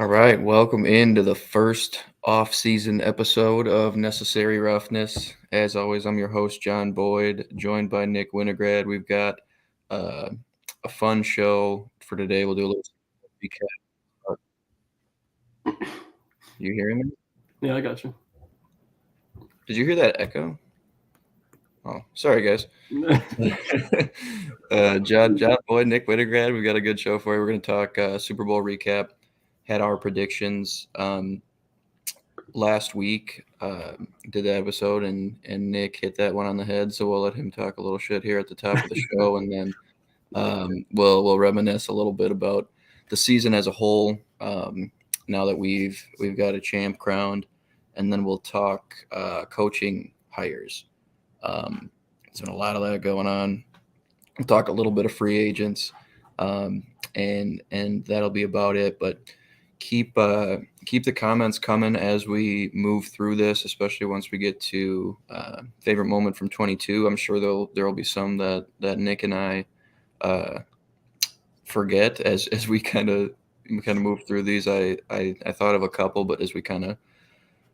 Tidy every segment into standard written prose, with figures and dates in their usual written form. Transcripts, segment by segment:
All right, welcome into the first off-season episode of Necessary Roughness. As always, I'm your host, John Boyd, joined by Nick Winograd. We've got uh, a fun show for today. We'll do a little recap. You hearing me? Yeah, I got you. Did you hear that echo? Oh, sorry, guys. John Boyd, Nick Winograd. We've got a good show for you. We're going to talk Super Bowl recap. Had our predictions. Last week did that episode and Nick hit that one on the head, so we'll let him talk a little shit here at the top of the show, and then we'll reminisce a little bit about the season as a whole, now that we've got a champ crowned, and then we'll talk coaching hires. There's been a lot of that going on. We'll talk a little bit of free agents, and that'll be about it. But keep the comments coming as we move through this, especially once we get to favorite moment from 22. I'm sure there will be some that Nick and I forget as we kind of move through these. I thought of a couple, but as we kind of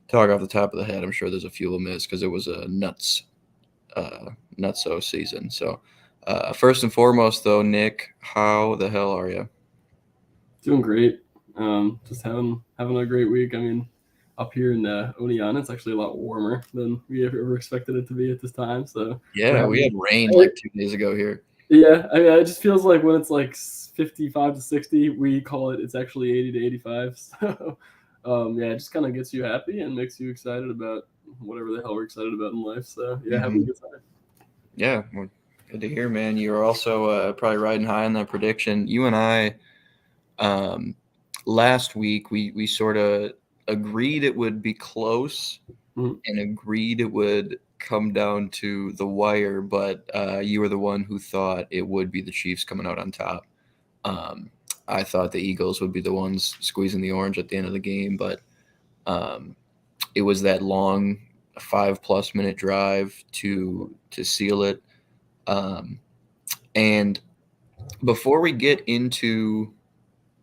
talk off the top of the head, I'm sure there's a few we'll miss because it was a nutso season. So first and foremost, though, Nick, how the hell are you? Doing great. Just having a great week. I mean, up here in Oneonta, it's actually a lot warmer than we ever expected it to be at this time. So Yeah, we had rain like 2 days ago here. Yeah, I mean, it just feels like when it's like 55 to 60, we call it. It's actually 80 to 85. So, yeah, it just kind of gets you happy and makes you excited about whatever the hell we're excited about in life. So, yeah, having a good time. Yeah, well, good to hear, man. You're also probably riding high on that prediction. You and I, last week, we sort of agreed it would be close and agreed it would come down to the wire, but you were the one who thought it would be the Chiefs coming out on top. I thought the Eagles would be the ones squeezing the orange at the end of the game, but it was that long 5+ minute drive to seal it. And before we get into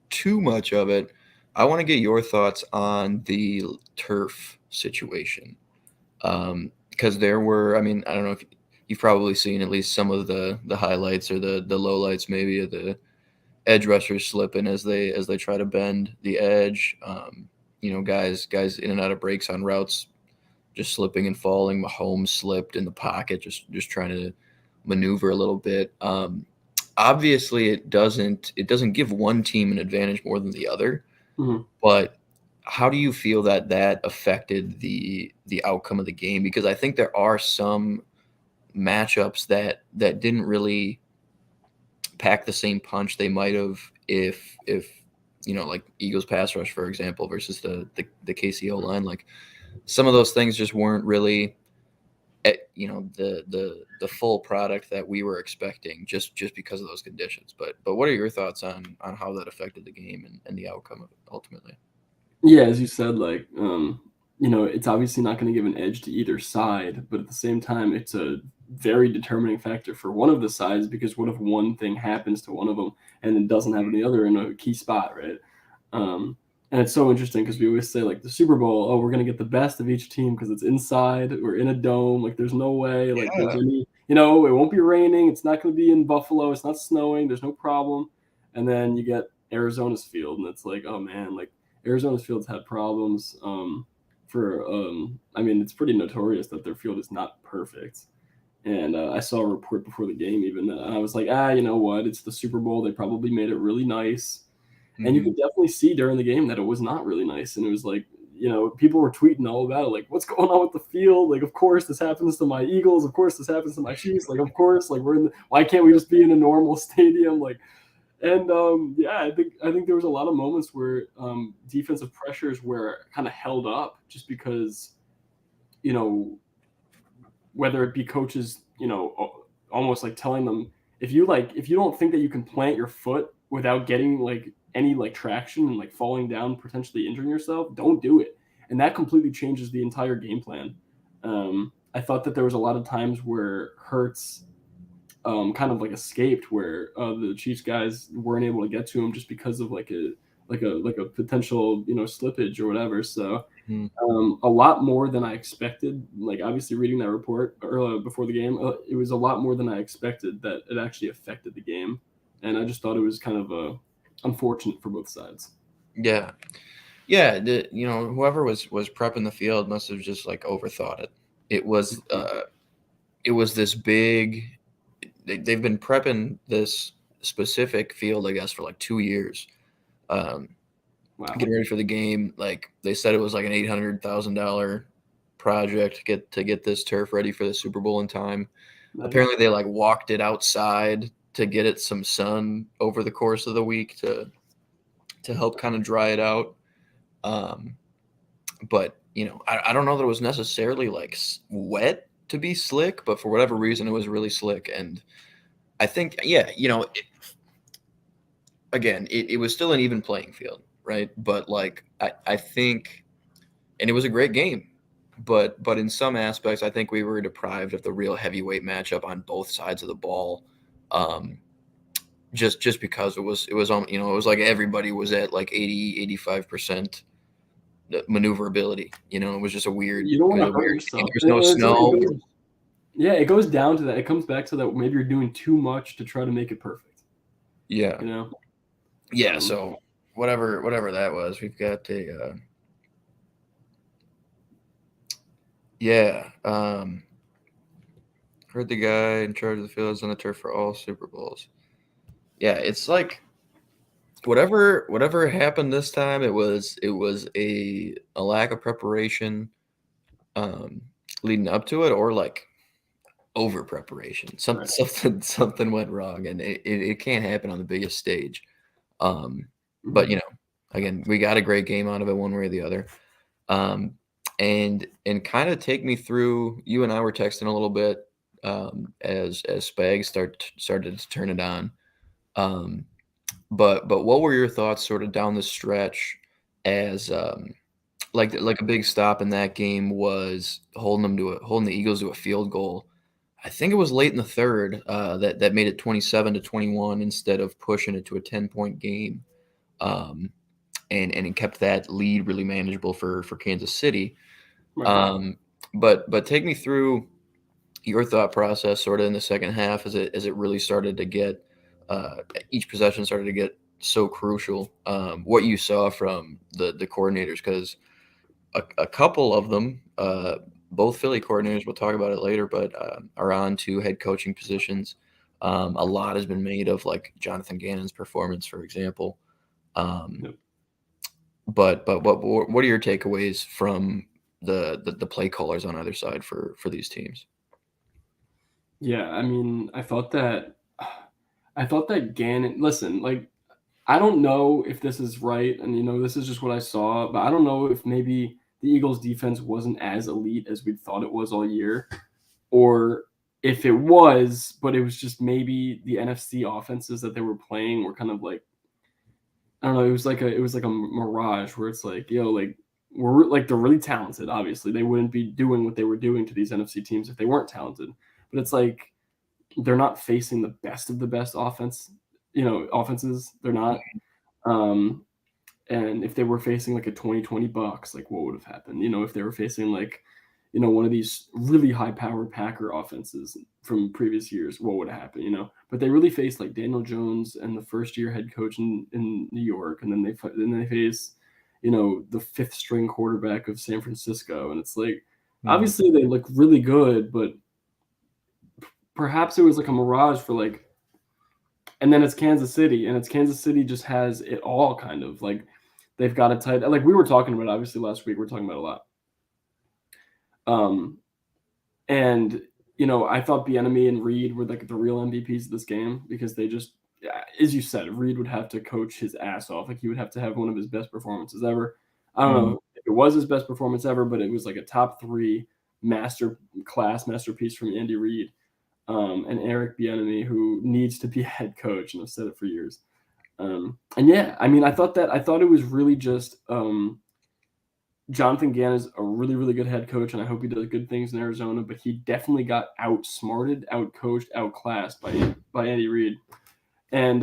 too much of it, I want to get your thoughts on the turf situation. Because there were, I mean, I don't know if you've probably seen at least some of the highlights or the lowlights maybe of the edge rushers slipping as they try to bend the edge. Guys in and out of breaks on routes, just slipping and falling. Mahomes slipped in the pocket, just trying to maneuver a little bit. Obviously, it doesn't give one team an advantage more than the other. Mm-hmm. But how do you feel that affected the outcome of the game? Because I think there are some matchups that didn't really pack the same punch they might have if like Eagles pass rush, for example, versus the KCO line. Like some of those things just weren't really the full product that we were expecting just because of those conditions. But what are your thoughts on how that affected the game and the outcome of it ultimately? Yeah, as you said, like, it's obviously not going to give an edge to either side, but at the same time, it's a very determining factor for one of the sides because what if one thing happens to one of them and it doesn't happen to the other in a key spot, right? And it's so interesting because we always say, like, the Super Bowl, oh, we're going to get the best of each team because it's inside, we're in a dome, like, there's no way, like, there's any, it won't be raining, it's not going to be in Buffalo, it's not snowing, there's no problem. And then you get Arizona's field, and it's like, oh man, like, Arizona's field's had problems I mean, it's pretty notorious that their field is not perfect. And I saw a report before the game even, and I was like, you know what? It's the Super Bowl. They probably made it really nice. And you could definitely see during the game that it was not really nice. And it was like, people were tweeting all about it, like, what's going on with the field? Like, of course this happens to my Eagles. Of course this happens to my Chiefs. Like, of course, like, why can't we just be in a normal stadium? Like, and yeah, I think there was a lot of moments where defensive pressures were kind of held up just because, whether it be coaches, almost like telling them if you don't think that you can plant your foot without getting like any like traction and like falling down, potentially injuring yourself, don't do it. And that completely changes the entire game plan. I thought that there was a lot of times where Hurts kind of like escaped where the Chiefs guys weren't able to get to him just because of like like a potential slippage or whatever. So Mhm. a lot more than I expected. Like obviously reading that report before the game, it was a lot more than I expected that it actually affected the game, and I just thought it was kind of unfortunate for both sides. Yeah. Yeah, whoever was prepping the field must have just like overthought it. It was it was this big. They've been prepping this specific field, I guess, for like 2 years. Um, Wow, getting ready for the game. Like they said, it was like an $800,000 project to get this turf ready for the Super Bowl in time. nice. Apparently, they like walked it outside to get it some sun over the course of the week to help kind of dry it out. Um, but I don't know that it was necessarily like wet to be slick, but for whatever reason, it was really slick. And I think, yeah, again, it was still an even playing field, right? But like I think, and it was a great game, but in some aspects, I think we were deprived of the real heavyweight matchup on both sides of the ball. Um, just because it was like everybody was at like 80-85% maneuverability. It was just a weird You don't it want was to a hurt weird game. yourself. There's no It snow. goes, yeah, it goes down to that. It comes back to that. Maybe you're doing too much to try to make it perfect. Yeah. You know. Yeah, Um, so whatever that was, we've got a yeah. Heard the guy in charge of the field is on the turf for all Super Bowls. Yeah, it's like whatever happened this time, it was a lack of preparation um leading up to it, or like over preparation. Some right. something went wrong, and it can't happen on the biggest stage. Um but Mhm. again, we got a great game out of it one way or the other. Um, and kind of take me through. You and I were texting a little bit as Spag started to turn it on. Um, but what were your thoughts sort of down the stretch as like a big stop in that game was holding the Eagles to a field goal. I think it was late in the third that made it 27-21 instead of pushing it to a 10-point game. Um, and it kept that lead really manageable for Kansas City. Right. Um, but take me through your thought process sort of in the second half as it really started to get uh, each possession started to get so crucial. What you saw from the coordinators, because a couple of them, both Philly coordinators, we'll talk about it later, but are on to head coaching positions. A lot has been made of like Jonathan Gannon's performance, for example. Um, Yep. but what are your takeaways from the play callers on either side for these teams? Yeah. I mean, I thought that Gannon. Listen, like I don't know if this is right, and this is just what I saw, but I don't know if maybe the Eagles' defense wasn't as elite as we thought it was all year, or if it was, but it was just maybe the NFC offenses that they were playing were kind of like I don't know. It was like a mirage where it's like like we're like they're really talented. Obviously, they wouldn't be doing what they were doing to these NFC teams if they weren't talented. But it's like they're not facing the best of the best offenses. They're not. Um, and if they were facing like a 2020 Bucks, like what would have happened? If they were facing like, one of these really high powered Packer offenses from previous years, what would happen? But they really faced like Daniel Jones and the first year head coach in New York, and then they face, the fifth string quarterback of San Francisco, and it's like Mhm. obviously they look really good, but perhaps it was like a mirage for like and then it's Kansas City, and it's Kansas City just has it all kind of like they've got a tight like we were talking about obviously last week we are talking about a lot. Um and I thought Bieniemy and Reed were like the real MVPs of this game because they just yeah, as you said, Reed would have to coach his ass off. Like he would have to have one of his best performances ever. I don't Mhm. know if it was his best performance ever, but it was like a top three masterpiece from Andy Reid and Eric Bieniemy, who needs to be a head coach, and I've said it for years. And yeah, I mean, I thought it was really just Jonathan Gann is a really, really good head coach, and I hope he does good things in Arizona. But he definitely got outsmarted, outcoached, outclassed by Andy Reid. And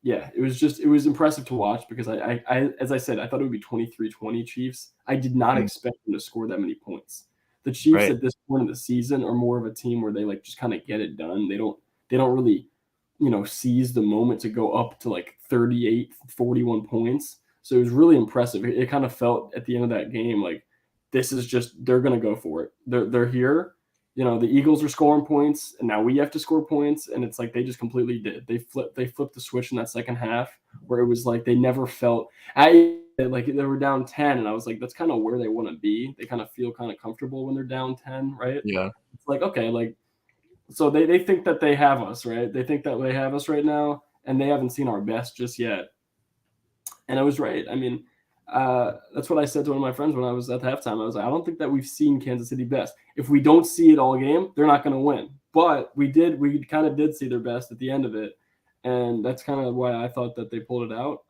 Yeah, it was impressive to watch because as I said, I thought it would be 23-20 Chiefs. I did not Mm, expect them to score that many points. The Chiefs right. at this point in the season are more of a team where they like just kind of get it done. They don't really, seize the moment to go up to like 38, 41 points. So it was really impressive. It kind of felt at the end of that game like this is just they're gonna go for it. They're here. The Eagles are scoring points, and now we have to score points, and it's like they just completely did. They flipped the switch in that second half where it was like they never felt like they were down 10, and I was like, that's kind of where they want to be. They kind of feel kind of comfortable when they're down 10, right? Yeah. It's like okay, like so they think that they have us, right? They think that they have us right now, and they haven't seen our best just yet. And I was right. I mean, that's what I said to one of my friends when I was at halftime. I was like, I don't think that we've seen Kansas City best. If we don't see it all game, they're not going to win. But we did. We kind of did see their best at the end of it, and that's kind of why I thought that they pulled it out.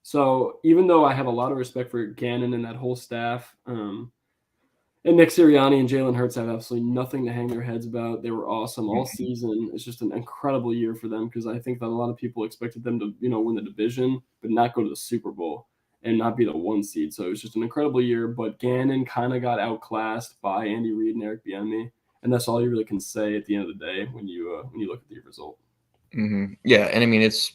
So even though I have a lot of respect for Gannon and that whole staff, and Nick Sirianni and Jalen Hurts have absolutely nothing to hang their heads about. They were awesome all Mhm. season. It's just an incredible year for them because I think that a lot of people expected them to, win the division, but not go to the Super Bowl and not be the one seed. So it was just an incredible year. But Gannon kind of got outclassed by Andy Reid and Eric Bieniemy, and that's all you really can say at the end of the day when you look at the result. Yeah, and I mean it's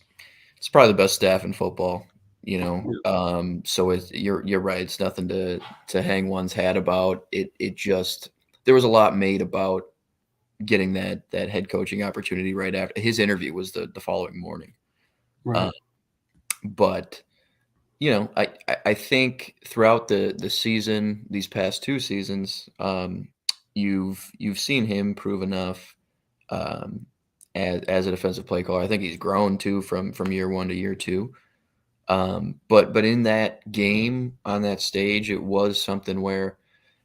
probably the best staff in football, you know. Yeah. So you're right. It's nothing to hang one's hat about. It just there was a lot made about getting that head coaching opportunity right after his interview was the following morning. Uh, Right. but I think throughout the season, these past 2 seasons, you've seen him prove enough um, as a defensive play caller. I think he's grown too from year one to year two. But in that game on that stage, it was something where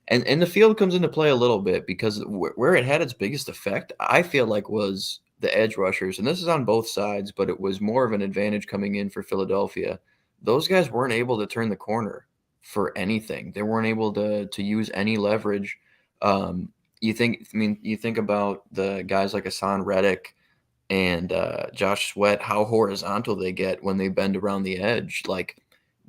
and the field comes into play a little bit because where it had its biggest effect, I feel like, was the edge rushers, and this is on both sides, but it was more of an advantage coming in for Philadelphia. Those guys weren't able to turn the corner for anything. They weren't able to use any leverage. You think about the guys like Hassan Reddick and Josh Sweat, how horizontal they get when they bend around the edge. Like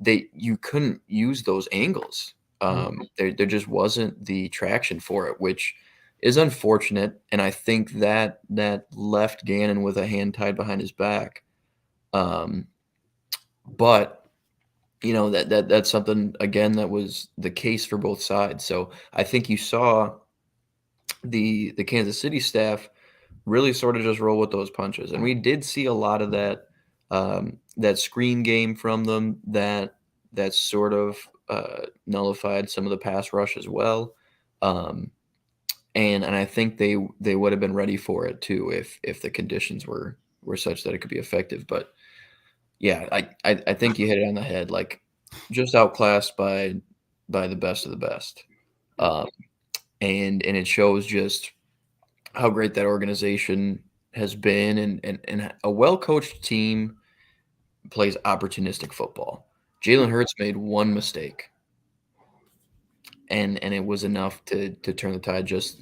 you couldn't use those angles. Right. There just wasn't the traction for it, which is unfortunate. And I think that left Gannon with a hand tied behind his back. Um, but that's something again that was the case for both sides. So I think you saw the Kansas City staff really sort of just roll with those punches. And we did see a lot of that screen game from them that sort of nullified some of the pass rush as well. Um, and I think they would have been ready for it too if the conditions were such that it could be effective. But yeah, I think you hit it on the head. Like just outclassed by the best of the best. Yeah. Um, and it shows just how great that organization has been, and a well coached team plays opportunistic football. Jalen Right. Hurts made one mistake, and it was enough to turn the tide just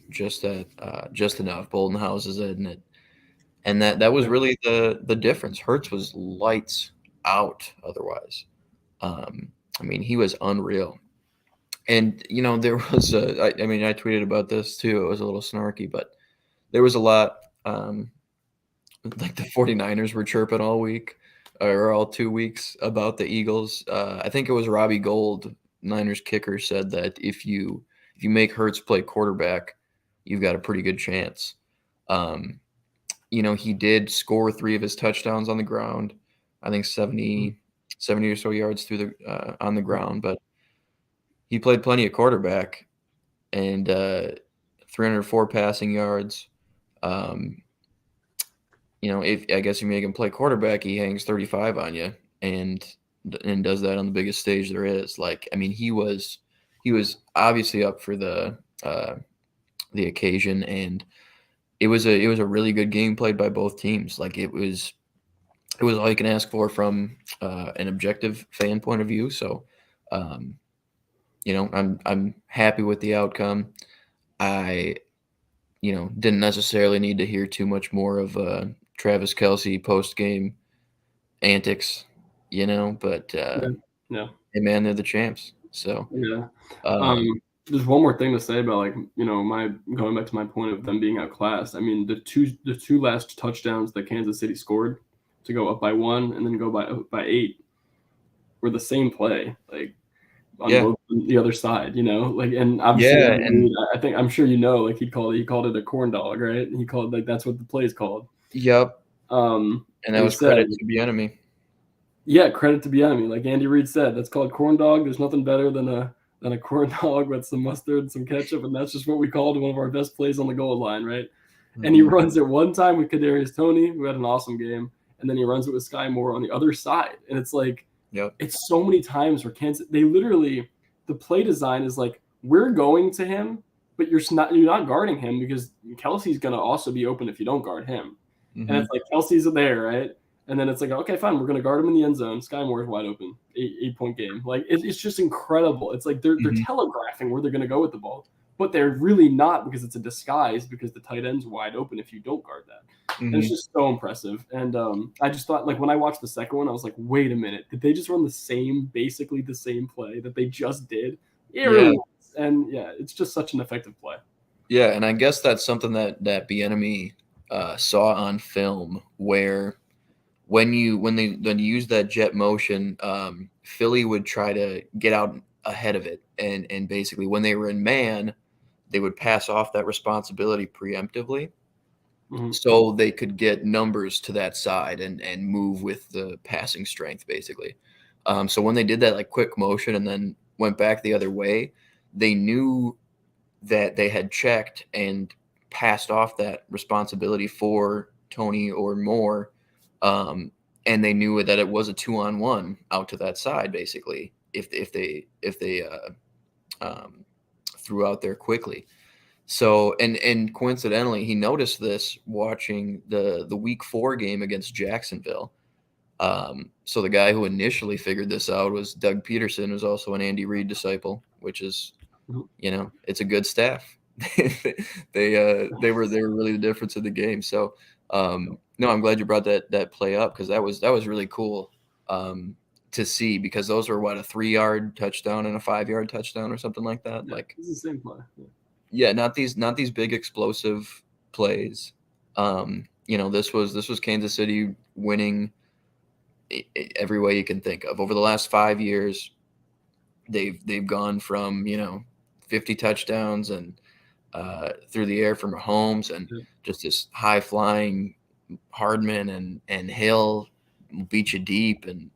enough. Bolton houses it, and that was Yeah. really the difference. Hurts was lights out otherwise. I mean, he was unreal. And there was I mean, I tweeted about this too. It was a little snarky, but there was a lot. Like the 49ers were chirping all week or all 2 weeks about the Eagles. I think it was Robbie Gould, Niners kicker, said that if you make Hurts play quarterback, you've got a pretty good chance. Um, he did score 3 of his touchdowns on the ground. I think Mm. 70 or so yards through the on the ground, but he played plenty of quarterback and 304 passing yards. Um, if I guess you make him play quarterback, he hangs 35 on you and does that on the biggest stage there is. Like, I mean, he was obviously up for the occasion, and it was a really good game played by both teams. Like, it was all you can ask for from an objective fan point of view. So, um, I'm happy with the outcome. I didn't necessarily need to hear too much more of Travis Kelsey post game antics, but Yeah. Yeah. hey man, they're the champs. So Yeah. Um, um, there's one more thing to say about, like, my going back to my point of them being outclassed. I mean, the two last touchdowns that Kansas City scored to go up by 1 and then go by 8 were the same play, like, on yeah, both the other side, like, and obviously yeah, Andy and Reid, I'm sure like, he called it a corn dog, right? He called, like, that's what the play is called. yep, and that And he was said, credit to the enemy. yeah, credit to Bieniemy. Like Andy Reid said, that's called corn dog. There's nothing better than a corn dog with some mustard, some ketchup, and that's just what we called one of our best plays on the goal line, right? And he Hmm. runs it one time with Kadarius Toney, who had an awesome game, and then he runs it with Sky Moore on the other side. And it's like, Yep. it's so many times where Kansas, they literally, the play design is like, we're going to him, but you're not guarding him because Kelsey's gonna also be open if you don't guard him. And it's Hmm. like Kelsey's there, right? And then it's like, okay, fine, we're gonna guard him in the end zone. Sky Moore's wide open, 8 point game. Like, it's just incredible. It's like they're Hmm. telegraphing where they're gonna go with the ball, but they're really not, because it's a disguise, because the tight end's wide open if you don't guard that. And it's Hmm. just so impressive. And I just thought, like, when I watched the second one, I was like, wait a minute, did they just run basically the same play that they just did? Yeah, it really Yeah, was. And yeah, it's just such an effective play. yeah, and I guess that's something that the enemy saw on film, where when you use that jet motion, Philly would try to get out ahead of it, and basically when they were in man, they would pass off that responsibility preemptively, Mhm. so they could get numbers to that side and move with the passing strength, basically. So when they did that like quick motion and then went back the other way, they knew that they had checked and passed off that responsibility for Tony or Moore, um, and they knew that it was a 2-on-1 out to that side, basically. If they threw out there quickly. So and coincidentally, he noticed this watching the week 4 game against Jacksonville. So the guy who initially figured this out was Doug Peterson, who's also an Andy Reid disciple, which is, Mhm. it's a good staff. They were really the difference in the game. So no, I'm glad you brought that play up, because that was really cool to see, because those were what, a 3-yard touchdown and a 5-yard touchdown or something like that. Yeah, Like, it's the same play. Yeah. yeah, not these big explosive plays. This was Kansas City winning every way you can think of. Over the last 5 years, they've gone from 50 touchdowns and through the air from Mahomes, and Yeah. just this high flying Hardman and Hill will beat you deep, and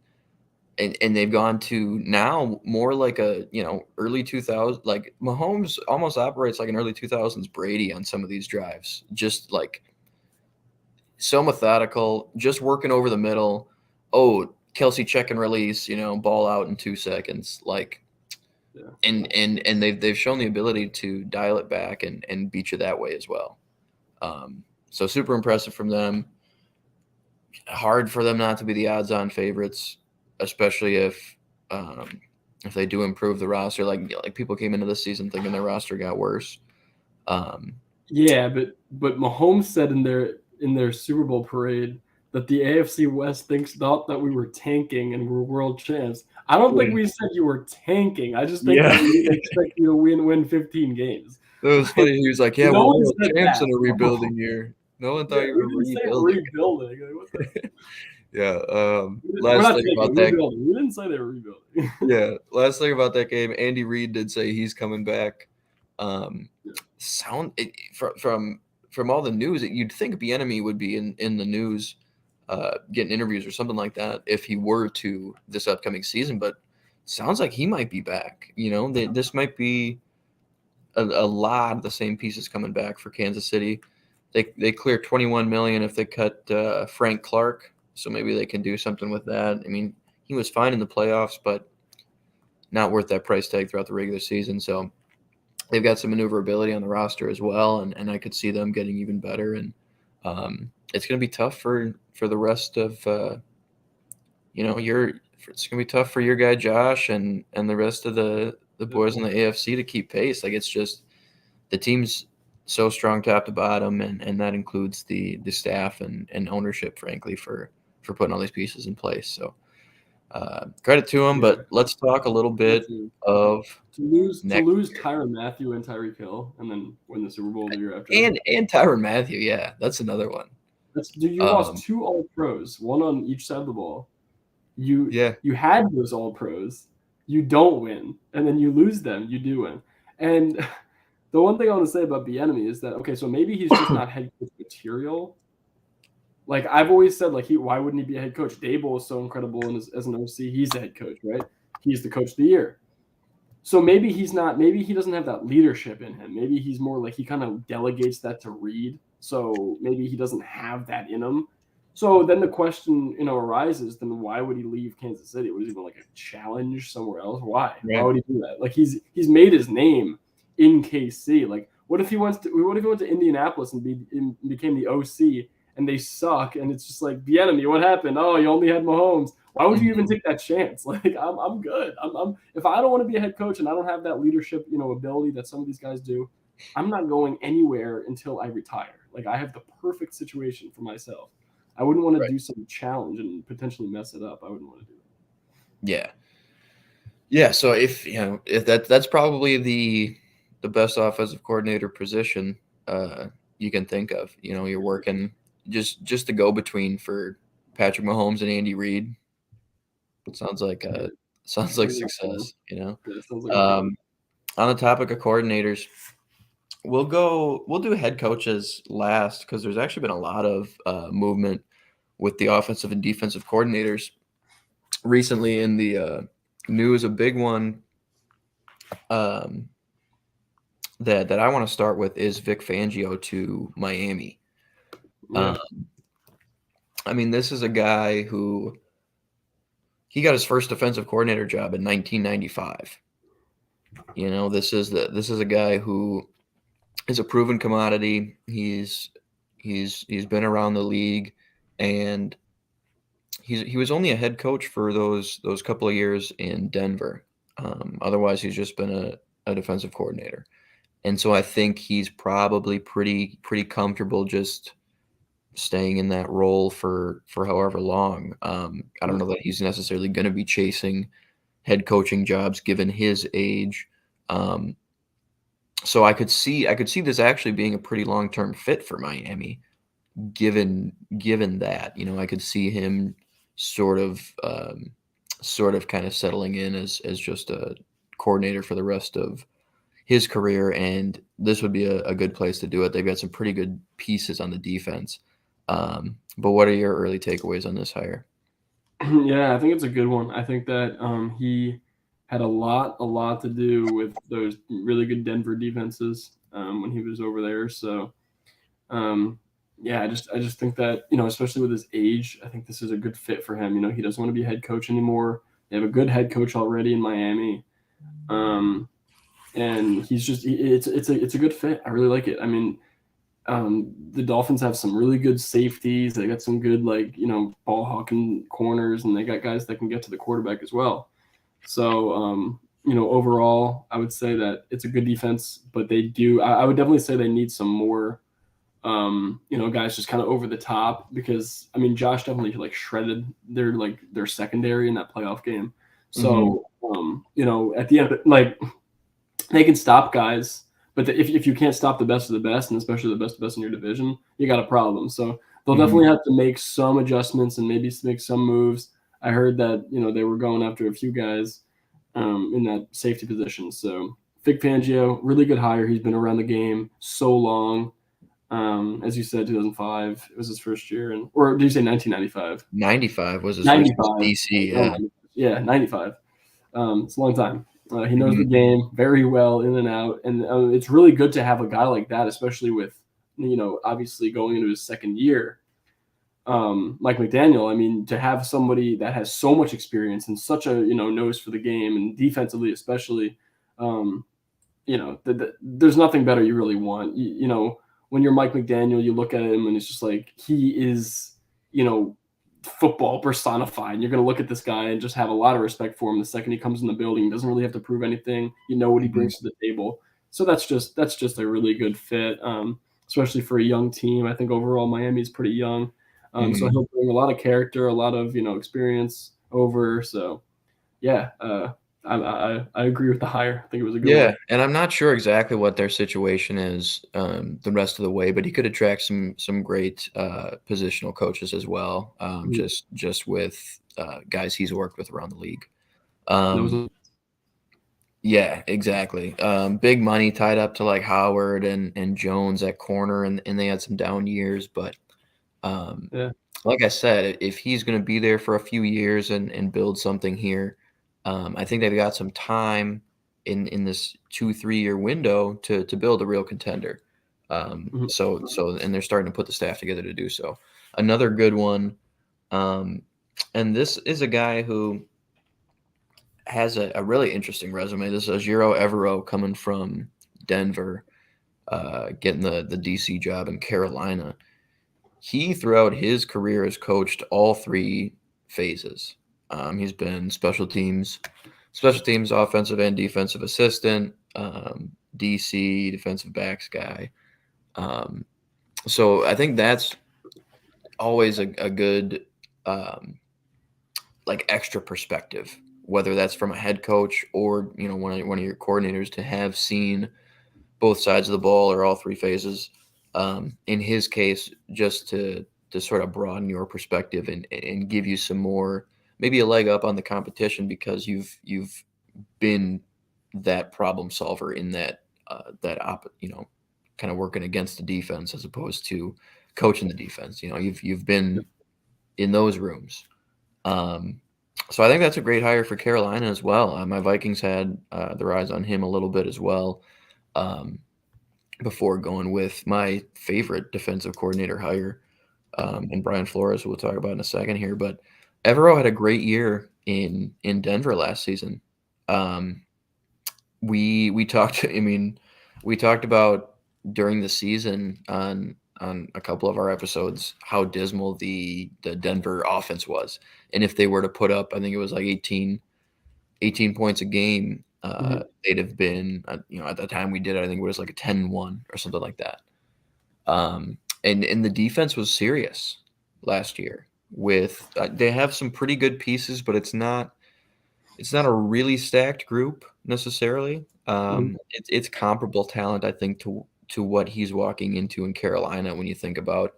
they've gone to now more like a early 2000, like Mahomes almost operates like an early 2000s Brady on some of these drives, just like so methodical, just working over the middle. Oh, Kelsey check and release, ball out in 2 seconds, like. Yeah. And they've shown the ability to dial it back and beat you that way as well. So super impressive from them. Hard for them not to be the odds-on favorites, especially if they do improve the roster. Like people came into this season thinking their roster got worse. Um, Yeah, but Mahomes said in their Super Bowl parade that the AFC West thought that we were tanking and we're world champs. I don't think yeah, we said you were tanking. I just think that yeah. we didn't expect you to win 15 games. It was Like, funny. He was like, "Yeah, no we're one world said champs that. in a rebuilding year." No one thought Yeah, you we were didn't say rebuilding. rebuilding. Like, what the? Yeah. We're Last not thing taking about that. rebuilding. We didn't say they were rebuilding. Yeah. Last thing about that game, Andy Reid did say he's coming back. Yeah. From all the news, you'd think Bieniemy would be in the news, getting interviews or something like that if he were to this upcoming season. But sounds like he might be back. This might be a lot of the same pieces coming back for Kansas City. They clear 21 million if they cut Frank Clark, so maybe they can do something with that. I mean, he was fine in the playoffs, but not worth that price tag throughout the regular season. So they've got some maneuverability on the roster as well, and I could see them getting even better. And it's going to be tough for the rest of your. It's going to be tough for your guy Josh and the rest of the Yeah. boys in the AFC to keep pace. Like, it's just the team's so strong top to bottom, and that includes the staff and ownership, frankly, for putting all these pieces in place. So credit to him. Yeah, But let's talk a little me bit too. of To next lose year Tyrann Mathieu and Tyreek Hill and then win the Super Bowl the year after. and Tyrann Mathieu. Yeah, that's another one. Dude, you lost Um, two All Pros, one on each side of the ball. You yeah, you had those All Pros, you don't win, and then you lose them, you do win. And the one thing I want to say about Bieniemy is that okay, so maybe he's just not head coach material. Like I've always said, like why wouldn't he be a head coach? Dable is so incredible as an OC. He's the head coach, right? He's the coach of the year. So maybe he's not. Maybe he doesn't have that leadership in him. Maybe he's more like he kind of delegates that to Reed. So maybe he doesn't have that in him. So then the question, arises: then why would he leave Kansas City? Was he even like a challenge somewhere else? Why? Why right. would he do that? Like he's made his name in KC. Like what if he went to Indianapolis and became the OC and they suck and it's just like Bieniemy, what happened? Oh, you only had Mahomes. Why would you even take that chance? Like I'm good. I'm if I don't want to be a head coach and I don't have that leadership, ability that some of these guys do, I'm not going anywhere until I retire. Like I have the perfect situation for myself. I wouldn't want to Right. do some challenge and potentially mess it up. I wouldn't want to do that. Yeah. Yeah. So if that's probably the best offensive coordinator position you can think of. You're working just the go between for Patrick Mahomes and Andy Reid. Sounds like Yeah, sounds like sounds like fun. success. Yeah, it sounds like a fun. On the topic of coordinators, we'll do head coaches last because there's actually been a lot of movement with the offensive and defensive coordinators recently in the news. A big one um, that I want to start with is Vic Fangio to Miami. Yeah, Um, I mean, this is a guy who he got his first defensive coordinator job in 1995. This is a guy who is a proven commodity. He's been around the league, and he was only a head coach for those couple of years in Denver. Otherwise, he's just been a defensive coordinator. And so I think he's probably pretty comfortable just staying in that role for however long. I don't know that he's necessarily going to be chasing head coaching jobs given his age. Um, so I could see this actually being a pretty long-term fit for Miami, given that I could see him sort of kind of settling in as just a coordinator for the rest of his career, and this would be a good place to do it. They've got some pretty good pieces on the defense. But what are your early takeaways on this hire? Yeah, I think it's a good one. I think that he had a lot to do with those really good Denver defenses when he was over there. So um, yeah, I just think that especially with his age, I think this is a good fit for him. He doesn't want to be head coach anymore. They have a good head coach already in Miami, um, and it's a good fit. I really like it. I mean, the Dolphins have some really good safeties. They got some good ball hawking corners, and they got guys that can get to the quarterback as well. So overall, I would say that it's a good defense, but they do. I would definitely say they need some more. Guys just kind of over the top because I mean Josh definitely shredded their secondary in that playoff game. Mhm. So at the end they can stop guys, but if you can't stop the best of the best, and especially the best in your division, you got a problem. So they'll Mhm. definitely have to make some adjustments and maybe make some moves. I heard that they were going after a few guys in that safety position. So Vic Fangio, really good hire. He's been around the game so long. As you said, 2005 it was his first year, or did you say 1995? 95 was his first as 95. DC, Oh yeah. my, yeah, 95. It's a long time. He knows the Mhm. game very well, in and out, and it's really good to have a guy like that, especially with obviously going into his second year. Mike McDaniel. I mean, to have somebody that has so much experience and such a nose for the game and defensively, especially, um, there's nothing better you really want. When you're Mike McDaniel, you look at him and it's just like he is, you know, football personified. And you're going to look at this guy and just have a lot of respect for him the second he comes in the building. He doesn't really have to prove anything. You know what he Mhm. brings to the table. So that's just a really good fit, especially for a young team. I think overall Miami is pretty young. So Mhm. he'll bring a lot of character, a lot of experience over. So yeah, I agree with the hire. I think it was a good Yeah, one. and I'm not sure exactly what their situation is, the rest of the way, but he could attract some great, positional coaches as well, Mhm. just with, guys he's worked with around the league. That was Um, yeah, exactly. Big money tied up to, like, Howard and Jones at corner, and they had some down years, but, um, yeah. like I said, if he's gonna be there for a few years and build something here, I think they've got some time in this 2, 3-year window to build a real contender. Mhm. And they're starting to put the staff together to do so. Another good one, um, and this is a guy who has a really interesting resume. This is Ojiro Evero coming from Denver, getting the DC job in Carolina. He, throughout his career, has coached all three phases. He's been special teams, offensive and defensive assistant, DC, defensive backs guy. Um, so I think that's always a good like extra perspective, whether that's from a head coach or one of your coordinators to have seen both sides of the ball or all three phases. In his case, just to sort of broaden your perspective and give you some more, maybe a leg up on the competition because you've been that problem solver in kind of working against the defense as opposed to coaching the defense. You've been in those rooms. Um, so I think that's a great hire for Carolina as well. My Vikings had their eyes on him a little bit as well. Um, Before going with my favorite defensive coordinator hire, and Brian Flores, who we'll talk about in a second here. But Evero had a great year in Denver last season. Um, we talked. I mean, we talked about during the season on a couple of our episodes how dismal the Denver offense was, and if they were to put up, I think it was like 18 points a game, Mhm. they'd have been, at the time we did it, I think it was like a 10-1 or something like that. And the defense was serious last year. With they have some pretty good pieces, but it's not a really stacked group necessarily. Mhm. It's comparable talent, I think, to what he's walking into in Carolina. When you think about,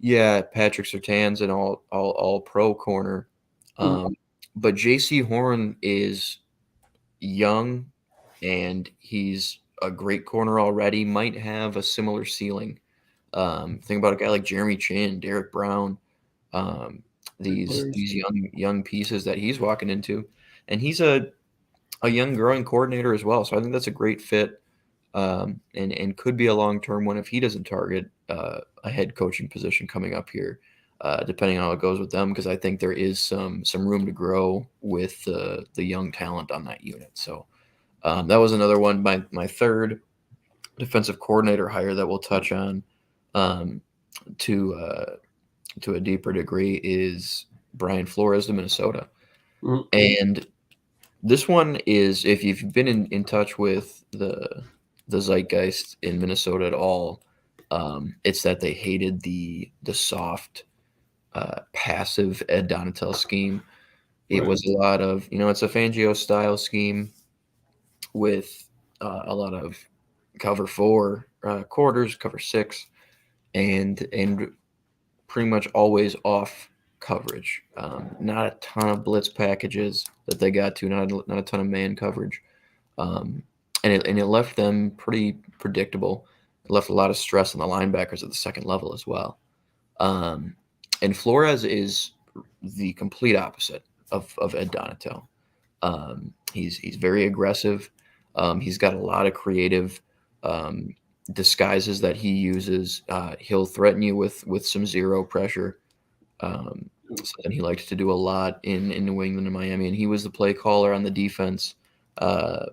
yeah, Patrick Surtain's an all pro corner, Mhm. um, but J.C. Horn is young, and he's a great corner already, might have a similar ceiling. Think about a guy like Jeremy Chin, Derek Brown, um, Great these players. these young pieces that he's walking into, and he's a young growing coordinator as well. So I think that's a great fit, and could be a long term one if he doesn't target a head coaching position coming up here, depending on how it goes with them. Because I think there is some room to grow with the young talent on that unit. So that was another one. My third defensive coordinator hire that we'll touch on, um, to to a deeper degree, is Brian Flores to Minnesota. Mhm. And this one is, if you've been in touch with the zeitgeist in Minnesota at all, it's that they hated the soft, passive Ed Donatel scheme. It Right. was a lot of, it's a Fangio style scheme with a lot of cover four, quarters, cover six, and pretty much always off coverage. Not a ton of blitz packages that they got to, not a ton of man coverage. And it left them pretty predictable. It left a lot of stress on the linebackers at the second level as well. Um, and Flores is the complete opposite of Ed Donatel. He's very aggressive. He's got a lot of creative um, disguises that he uses. He'll threaten you with some zero pressure. Something he likes to do a lot in New England and Miami. And he was the play caller on the defense uh,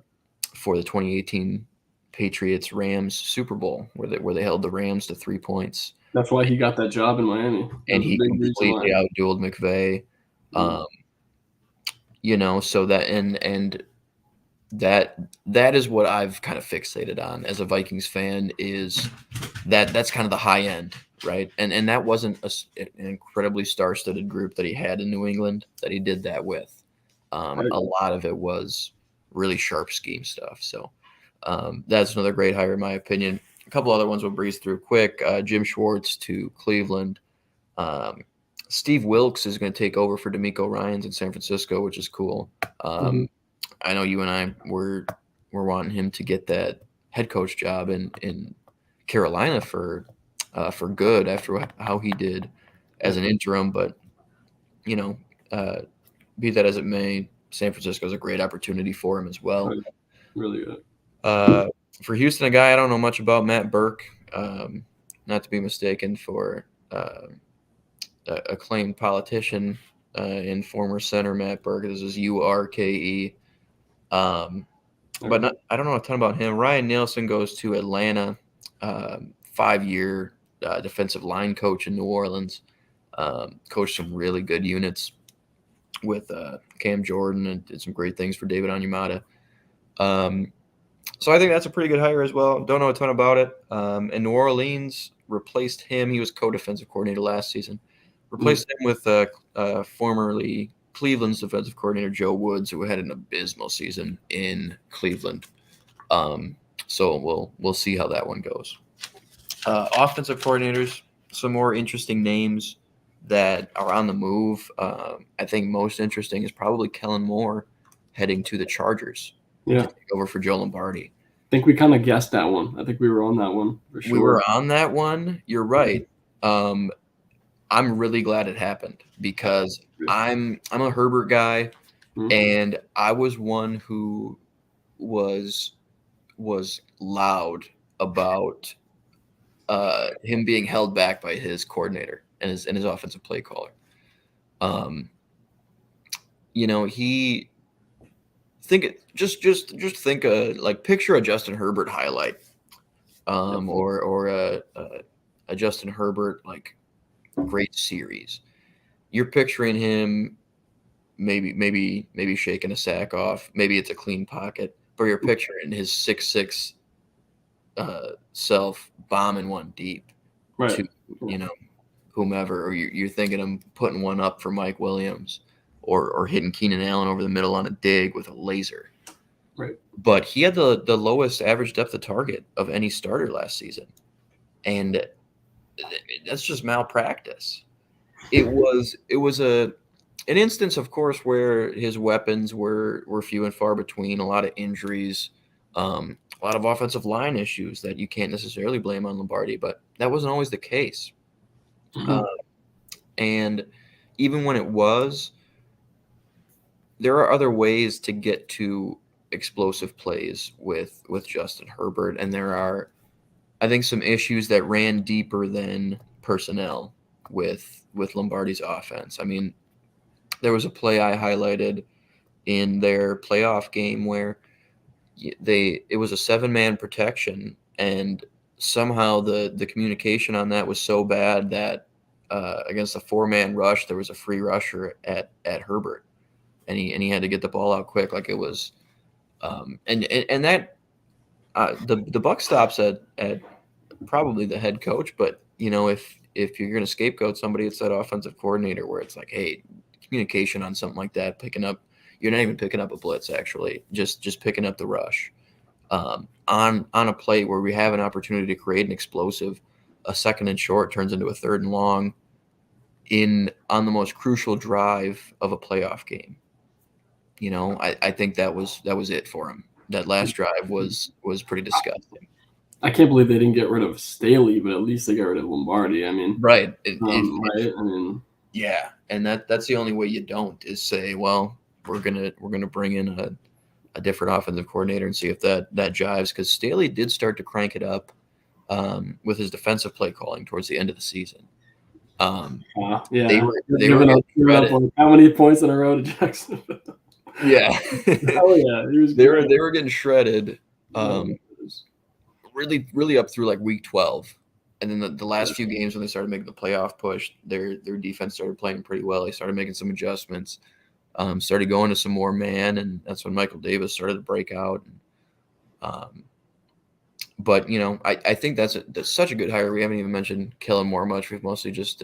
for the 2018 Patriots Rams Super Bowl, where they held the Rams to 3 points, That's why he got that job in Miami. and That's a he big reason completely why. outdueled McVay. Mhm. Um, so that and that is what I've kind of fixated on as a Vikings fan, is that's kind of the high end, right? And that wasn't an incredibly star-studded group that he had in New England that he did that with. Right. A lot of it was really sharp scheme stuff. So that's another great hire in my opinion. A couple other ones we'll breeze through quick. Jim Schwartz to Cleveland. Um, Steve Wilkes is going to take over for D'Amico Ryans in San Francisco, which is cool. Mhm. I know you and I were wanting him to get that head coach job in Carolina for good after how he did as Yeah. an interim, but you know, uh, be that as it may, San Francisco is a great opportunity for him as Oh, well. yeah. Really good. Uh, for Houston, a guy I don't know much about, Matt Burke, not to be mistaken for acclaimed politician and former center Matt Burke. This is Urke. But Okay. not, I don't know a ton about him. Ryan Nielsen goes to Atlanta, 5-year defensive line coach in New Orleans. Coached some really good units with Cam Jordan and did some great things for David Onyemata. So I think that's a pretty good hire as well. Don't know a ton about it. And New Orleans replaced him. He was co-defensive coordinator last season. Mhm. Replaced him with formerly Cleveland's defensive coordinator Joe Woods, who had an abysmal season in Cleveland. So we'll see how that one goes. Offensive coordinators, some more interesting names that are on the move. I think most interesting is probably Kellen Moore heading to the Chargers Yeah. to take over for Joe Lombardi. I think we kind of guessed that one. I think we were on that one for We sure. were on that one. You're right. Um, I'm really glad it happened because Yeah. I'm a Herbert guy, Mhm. and I was one who was loud about him being held back by his coordinator and his offensive play caller. Um, he just think like picture a Justin Herbert highlight, Yep. or a Justin Herbert like great series. You're picturing him maybe shaking a sack off. Maybe it's a clean pocket, but you're picturing his 6'6" self bombing one deep Right. to you know whomever, or you're thinking of putting one up for Mike Williams, or hitting Keenan Allen over the middle on a dig with a laser. Right. But he had the lowest average depth of target of any starter last season, and that's just malpractice. It was an instance, of course, where his weapons were few and far between. A lot of injuries, a lot of offensive line issues that you can't necessarily blame on Lombardi, but that wasn't always the case. Uh, Mhm. and even when it was, there are other ways to get to explosive plays with Justin Herbert, and there are, I think, some issues that ran deeper than personnel with Lombardi's offense. I mean, there was a play I highlighted in their playoff game where it was a 7-man protection, and somehow the communication on that was so bad that against a 4-man rush there was a free rusher at Herbert, and he had to get the ball out quick. Like it was and that the buck stops at probably the head coach, but if you're going to scapegoat somebody, it's that offensive coordinator, where it's like, hey, communication on something like that, you're not even picking up a blitz, actually, just picking up the rush on a play where we have an opportunity to create an explosive, a second and short turns into a third and long on the most crucial drive of a playoff game. I think that was it for him. That last drive was pretty disgusting. I can't believe they didn't get rid of Staley, but at least they got rid of Lombardi. I mean, Right. right? I mean, Yeah, and that's the only way you don't, is say, well, we're gonna bring in a different offensive coordinator and see if that jives, because Staley did start to crank it up with his defensive play calling towards the end of the season. They yeah, were getting giving up shredded. like how many points in a row to Jacksonville? Yeah, Oh yeah, he was they great. were getting shredded. Oh, Um, really up through like week 12, and then the yeah. last few games when they started making the playoff push, their defense started playing pretty well. They started making some adjustments. started going to some more man, and that's when Michael Davis started to break out. Um, but I think that's such a good hire. We haven't even mentioned Kellen Moore much. We've mostly just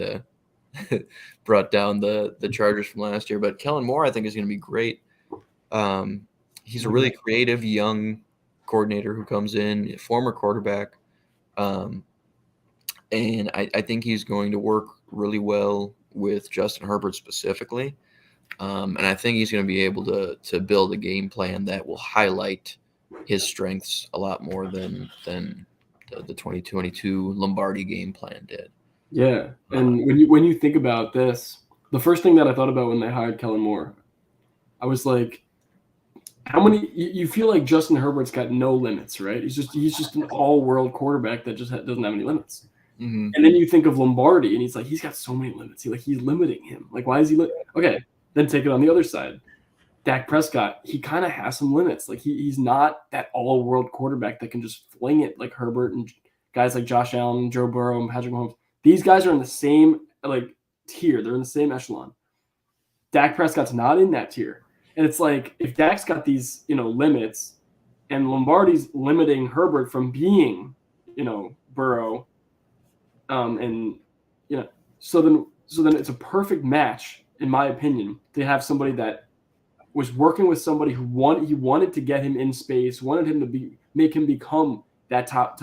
brought down the Chargers from last year. But Kellen Moore, I think, is going to be great. He's a really creative young coordinator who comes in, a former quarterback. And I think he's going to work really well with Justin Herbert specifically. And I think he's going to be able to build a game plan that will highlight his strengths a lot more than the 2022 Lombardi game plan did. Yeah, and when you think about this, the first thing that I thought about when they hired Kellen Moore, I was like, how many? You feel like Justin Herbert's got no limits, right? He's just an all-world quarterback that just doesn't have any limits. Mm-hmm. And then you think of Lombardi, and he's got so many limits. He's limiting him. Like, why is he? Okay, then take it on the other side. Dak Prescott, he kind of has some limits. Like he's not that all-world quarterback that can just fling it like Herbert and guys like Josh Allen, Joe Burrow, and Patrick Mahomes. These guys are in the same tier. They're in the same echelon. Dak Prescott's not in that tier. And it's like if Dak's got these, limits and Lombardi's limiting Herbert from being, Burrow, so then it's a perfect match, in my opinion, to have somebody that was working with somebody who wanted to get him in space, wanted him to make him become that top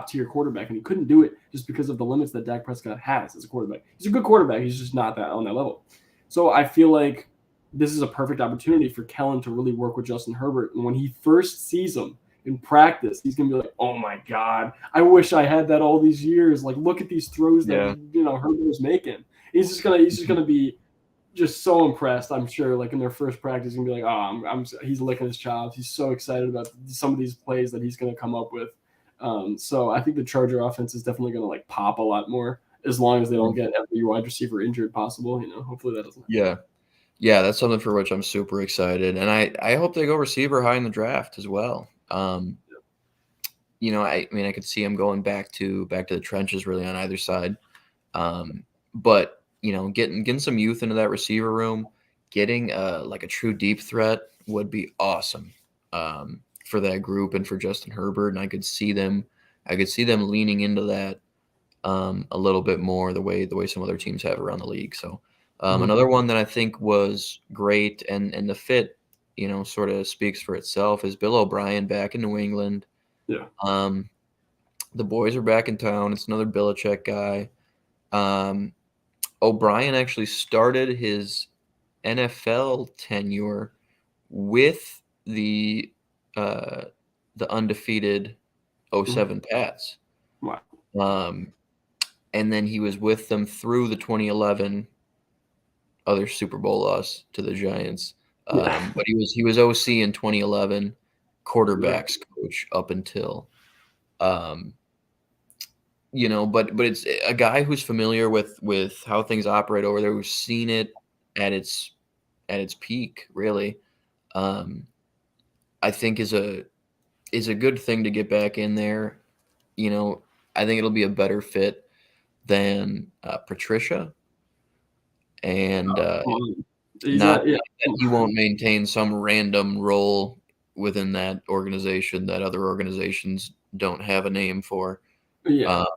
tier quarterback, and he couldn't do it just because of the limits that Dak Prescott has as a quarterback. He's a good quarterback, he's just not that on that level. So I feel like this is a perfect opportunity for Kellen to really work with Justin Herbert, and when he first sees him in practice, he's gonna be like, "Oh my God, I wish I had that all these years. Like, look at these throws that Herbert was making." He's just gonna be just so impressed, I'm sure. Like in their first practice, he's gonna be like, "Oh, he's licking his chops. He's so excited about some of these plays that he's gonna come up with." So I think the Charger offense is definitely gonna pop a lot more as long as they don't get every wide receiver injured possible. Hopefully that doesn't happen. Yeah, that's something for which I'm super excited, and I hope they go receiver high in the draft as well. I could see him going back to the trenches really on either side, but getting some youth into that receiver room, getting a true deep threat would be awesome for that group and for Justin Herbert, and I could see them leaning into that a little bit more the way some other teams have around the league. So another one that I think was great and the fit sort of speaks for itself is Bill O'Brien back in New England. Yeah. The boys are back in town. It's another Belichick guy. O'Brien actually started his NFL tenure with the undefeated 07 Pats. Wow. And then he was with them through the 2011 other Super Bowl loss to the Giants. But he was OC in 2011, quarterbacks coach up until but it's a guy who's familiar with how things operate over there, who's seen it at its peak, really. I think is a good thing to get back in there. I think it'll be a better fit than Patricia, and he won't maintain some random role within that organization that other organizations don't have a name for. But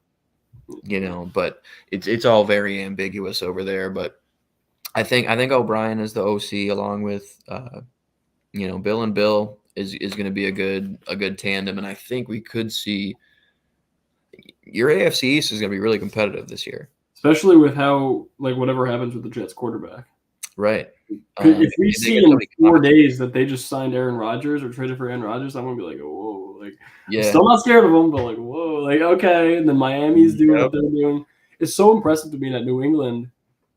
it's all very ambiguous over there. But I think O'Brien is the OC along with Bill and Bill is going to be a good tandem, and I think we could see your AFC East is going to be really competitive this year, especially with how whatever happens with the Jets quarterback. Right. If we see in 4 days that they just signed Aaron Rodgers or traded for Aaron Rodgers, I'm gonna be like, whoa, I'm still not scared of them, but whoa, okay. And then Miami's doing what they're doing. It's so impressive to me that New England,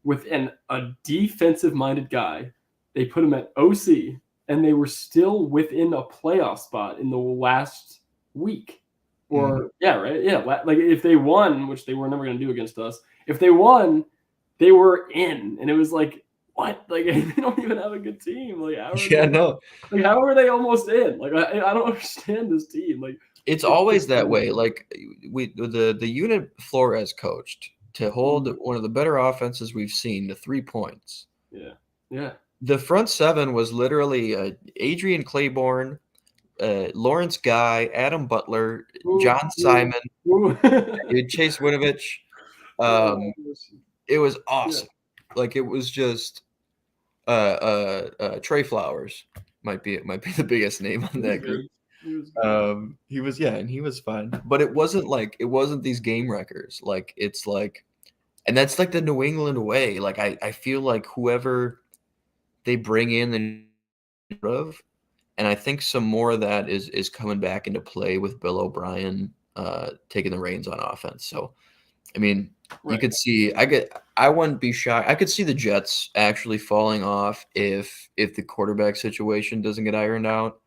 with a defensive-minded guy, they put him at OC, and they were still within a playoff spot in the last week. Or if they won, which they were never going to do against us, if they won, they were in, and it was what? They don't even have a good team. How are they almost in? I don't understand this team. It's always that way. The unit Flores coached to hold one of the better offenses we've seen to 3 points. Yeah. the front seven was literally Adrian Claiborne, Lawrence Guy, Adam Butler, Ooh, John ooh, Simon, ooh. Chase Winovich. Oh, Um, it was yeah, awesome. Like it was just Trey Flowers might be the biggest name on he was that group. good. He was good. He was yeah, and he was fine. But it wasn't these game wreckers. Like it's like and that's like the New England way. Like I feel like whoever they bring in of, and I think some more of that is coming back into play with Bill O'Brien taking the reins on offense. So I mean, you Right. could see I wouldn't be shocked. I could see the Jets actually falling off if the quarterback situation doesn't get ironed out.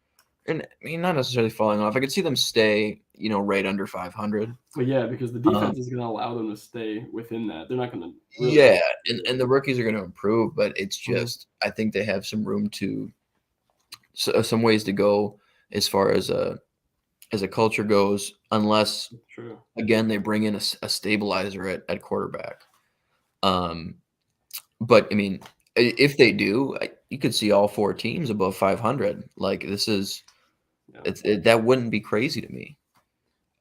And I mean, not necessarily falling off. I could see them stay, right under 500. But yeah, because the Um, defense is going to allow them to stay within that. They're not going to really go. yeah, and the rookies are going to improve, but it's Mhm. just I think they have some room to some ways to go as far as a culture goes, unless True. again they bring in a stabilizer at quarterback. Um, but I mean, if they do, you could see all four teams above 500. Like this is Yeah. that wouldn't be crazy to me.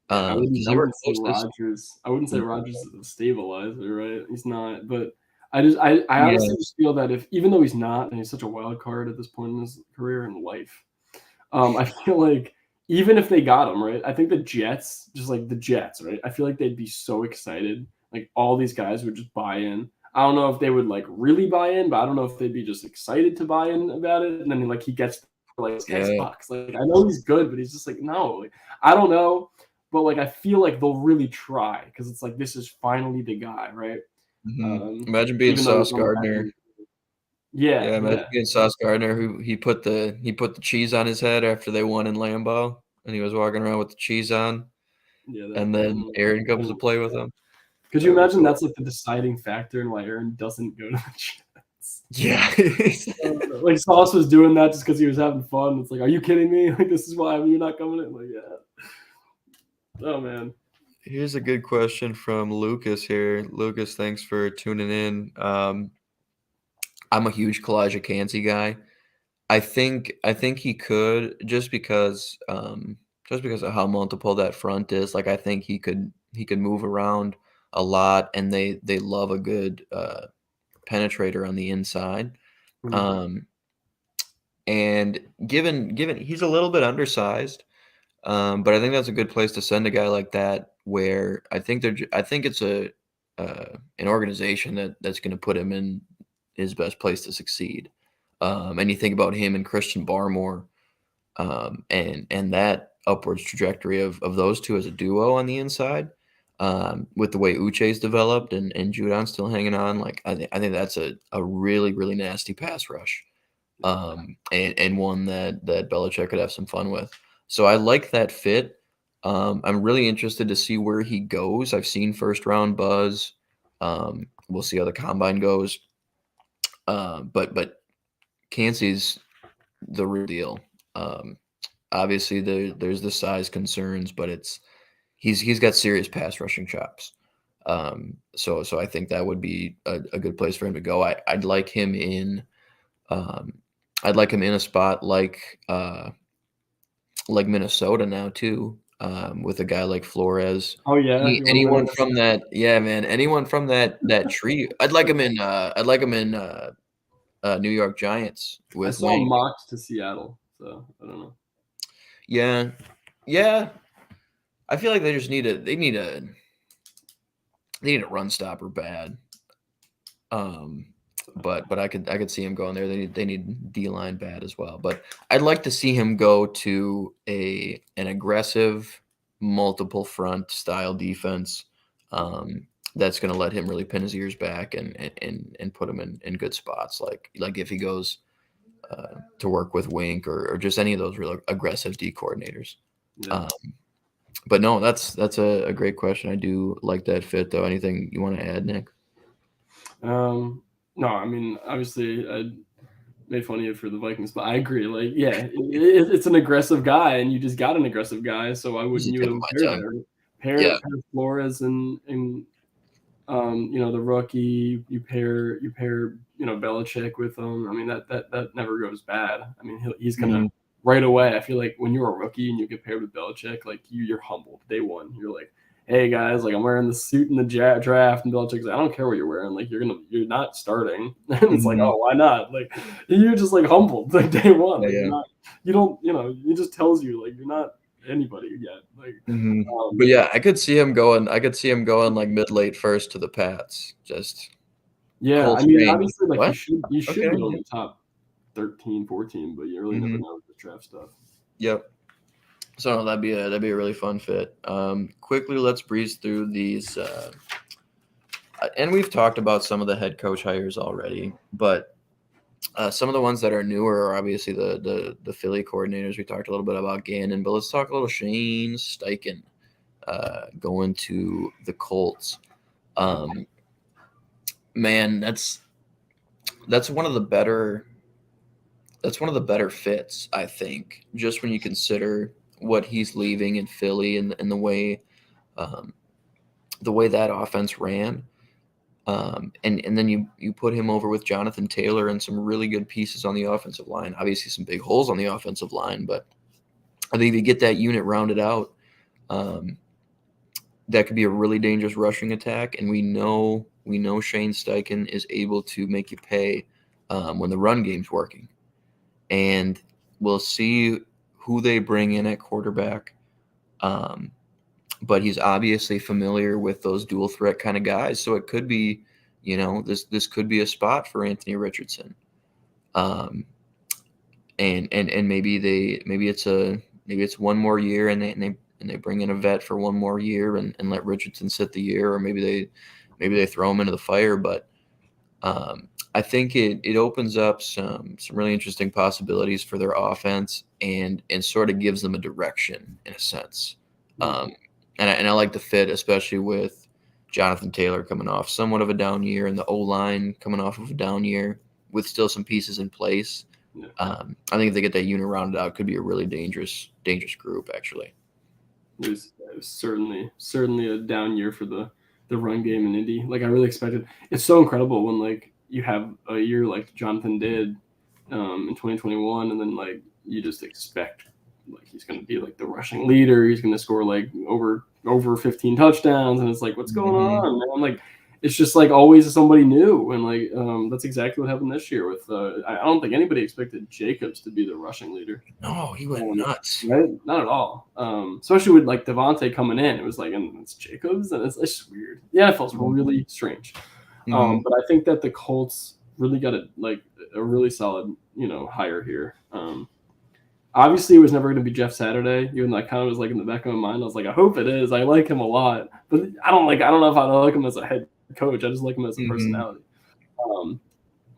Yeah, Because I they were wouldn't say closest. Rodgers. I wouldn't say Mm, Rodgers is a stabilizer, right? He's not. But I honestly yeah, just feel that if even though he's not, and he's such a wild card at this point in his career and life, I feel like even if they got him, right? I think the Jets, just like the Jets, right? I feel like they'd be so excited. Like all these guys would just buy in. I don't know if they would like really buy in, but I don't know if they'd be just excited to buy in about it. And then like he gets like this guy yeah. sucks. Like I know he's good, but he's just like no. Like, I don't know, but like I feel like they'll really try because it's like this is finally the guy, right? Imagine being Even though he's Sauce on the back Gardner. end. Yeah, Yeah, imagine yeah, being Sauce Gardner who he put the cheese on his head after they won in Lambeau, and he was walking around with the cheese on, yeah. and then Aaron comes to play with him. Could you That would be imagine cool. that's like the deciding factor in why Aaron doesn't go to the Jets? Yeah. Like Sauce was doing that just because he was having fun. It's like, are you kidding me? Like this is why you're not coming in. Like, yeah. Oh man. Here's a good question from Lucas here. Lucas, thanks for tuning in. I'm a huge Kalijah Kancey guy. I think he could just because of how multiple that front is. Like I think he could move around a lot, and they love a good penetrator on the inside. Mhm. Um, and given he's a little bit undersized, but I think that's a good place to send a guy like that. Where I think it's an organization that's going to put him in his best place to succeed. And you think about him and Christian Barmore, and that upwards trajectory of those two as a duo on the inside, with the way Uche's developed and Judon's still hanging on. Like I think that's a really really nasty pass rush, and one that Belichick could have some fun with. So I like that fit. I'm really interested to see where he goes. I've seen first round buzz. We'll see how the combine goes. But Cansey's the real deal. Um, Obviously, there's the size concerns, but he's got serious pass rushing chops. So I think that would be a good place for him to go. I'd like him in. Um, I'd like him in a spot like Minnesota now too, with a guy like Flores. Oh yeah, you want to Anyone win from that, yeah, man. Anyone from that tree. I'd like him in. I'd like him in New York Giants I with saw him Wink. mocked to Seattle, so I don't know. Yeah, yeah. I feel like they need a run stopper bad. Um, but I could see him going there. They need D line bad as well. But I'd like to see him go to an aggressive multiple front style defense. That's going to let him really pin his ears back and put him in good spots. Like if he goes to work with Wink or just any of those real aggressive D coordinators. Yeah. Um, but no, that's a great question. I do like that fit though. Anything you want to add, Nick? No, I mean obviously I made fun of you for the Vikings, but I agree. Like, yeah, it's an aggressive guy, and you just got an aggressive guy, so why He's wouldn't a you tip of have my pair tongue. there? Yeah. Pair Flores and The rookie, you pair Belichick with him. I mean, that never goes bad. I mean, he's gonna Mhm. right away. I feel like when you're a rookie and you get paired with Belichick, like you're humbled day one. You're like, hey guys, like I'm wearing the suit in the draft, and Belichick's like, I don't care what you're wearing. Like you're not starting. And it's like, Mhm. oh, why not? Like you're just like humbled like day one. Yeah, Like you're yeah. not. You don't. It just tells you like you're not anybody yet. Like Mhm. But um, yeah, I could see him going like mid late first to the Pats. Just yeah, I Colts mean, change. obviously, like What? you should Okay. go in Yeah. the top 13, 14, but you really never Mhm. know with the draft stuff. Yep. So that'd be a really fun fit. Quickly, let's breeze through these. And we've talked about some of the head coach hires already, but some of the ones that are newer are obviously the Philly coordinators. We talked a little bit about Gannon, but let's talk a little Shane Steichen going to the Colts. Um, man, that's one of the better that's one of the better fits, I think. Just when you consider what he's leaving in Philly and um, the way that offense ran. And then you put him over with Jonathan Taylor and some really good pieces on the offensive line. Obviously, some big holes on the offensive line, but I think if you get that unit rounded out, um, that could be a really dangerous rushing attack. And we know Shane Steichen is able to make you pay when the run game's working. And we'll see who they bring in at quarterback. Um, but he's obviously familiar with those dual threat kind of guys. So it could be, this could be a spot for Anthony Richardson. Um, and maybe it's one more year and they bring in a vet for one more year and let Richardson sit the year, or maybe they throw him into the fire. But I think it opens up some really interesting possibilities for their offense and sort of gives them a direction in a sense. Um, Mhm. and I like the fit, especially with Jonathan Taylor coming off somewhat of a down year and the O line coming off of a down year with still some pieces in place. Yeah. I think if they get that unit rounded out, it could be a really dangerous group actually. It was certainly a down year for the run game in Indy. Like I really expected. It's so incredible when like you have a year like Jonathan did in 2021, and then like you just expect like he's going to be like the rushing leader. He's going to score like over 15 touchdowns, and it's like what's going Hmm. on, man? Like it's just like always somebody new, and like that's exactly what happened this year. With I don't think anybody expected Jacobs to be the rushing leader. No, he went Um, nuts. right? Not at all. Especially with like Devontae coming in, it was like, and it's Jacobs, and it's just weird. The NFL's really strange. Hmm. But I think that the Colts really got a really solid, hire here. Obviously, it was never going to be Jeff Saturday, even though I kind of was like in the back of my mind. I was like, I hope it is. I like him a lot, but I don't know if I like him as a head coach. I just like him as a Hmm. personality. Um,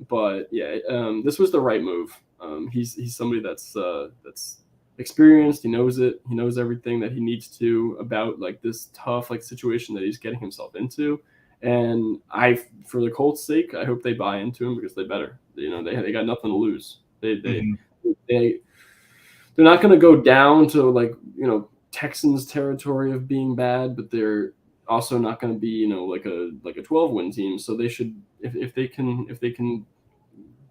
but yeah, this was the right move. He's somebody that's experienced. He knows it. He knows everything that he needs to about like this tough like situation that he's getting himself into. And for the Colts' sake, I hope they buy into him because they better. They got nothing to lose. Hmm. They they're not going to go down to like Texans territory of being bad, but they're also not going to be like a 12-win team. So they should if they can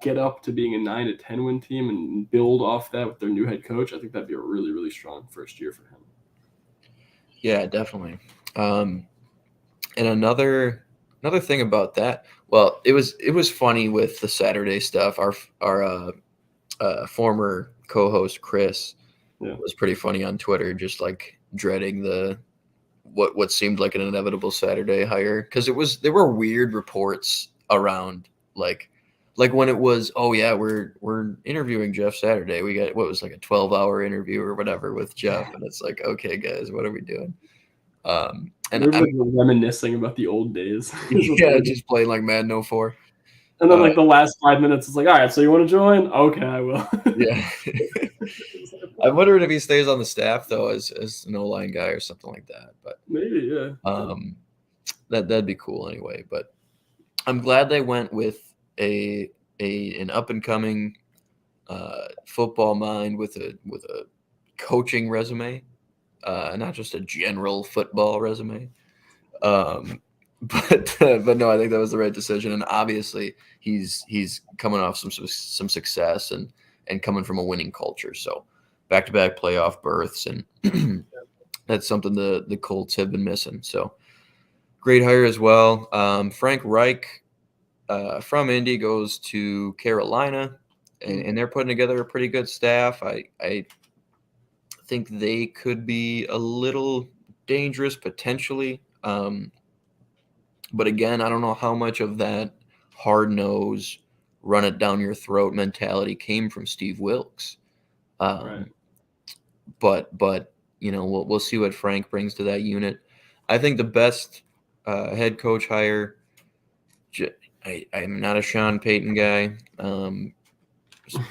get up to being a 9 to 10 win team and build off that with their new head coach, I think that'd be a really really strong first year for him. Yeah, definitely. Um, and another thing about that, well, it was funny with the Saturday stuff. Our former co-host Chris Yeah, was pretty funny on Twitter, just like dreading the what seemed like an inevitable Saturday hire because there were weird reports around like when it was, oh yeah, we're interviewing Jeff Saturday. We got what was like a 12-hour interview or whatever with Jeff, and it's like, okay guys, what are we doing? And I'm everybody's reminiscing about the old days. Is what yeah, they're doing. just playing like Madden 04. And then Uh, like the last 5 minutes, it's like, all right, so you want to join? Okay, I will. yeah. I'm wondering if he stays on the staff though as an O-line guy or something like that. But Maybe, yeah. um, that'd be cool anyway. But I'm glad they went with an up and coming football mind with a coaching resume, not just a general football resume. Um, but no, I think that was the right decision, and obviously he's coming off some success and coming from a winning culture. So back to back playoff berths, and that's something the Colts have been missing. So great hire as well. Frank Reich from Indy goes to Carolina, and they're putting together a pretty good staff. I think they could be a little dangerous potentially. But again, I don't know how much of that hard nose, run it down your throat mentality came from Steve Wilkes. Right. Um, but we'll see what Frank brings to that unit. I think the best head coach hire. I'm not a Sean Payton guy,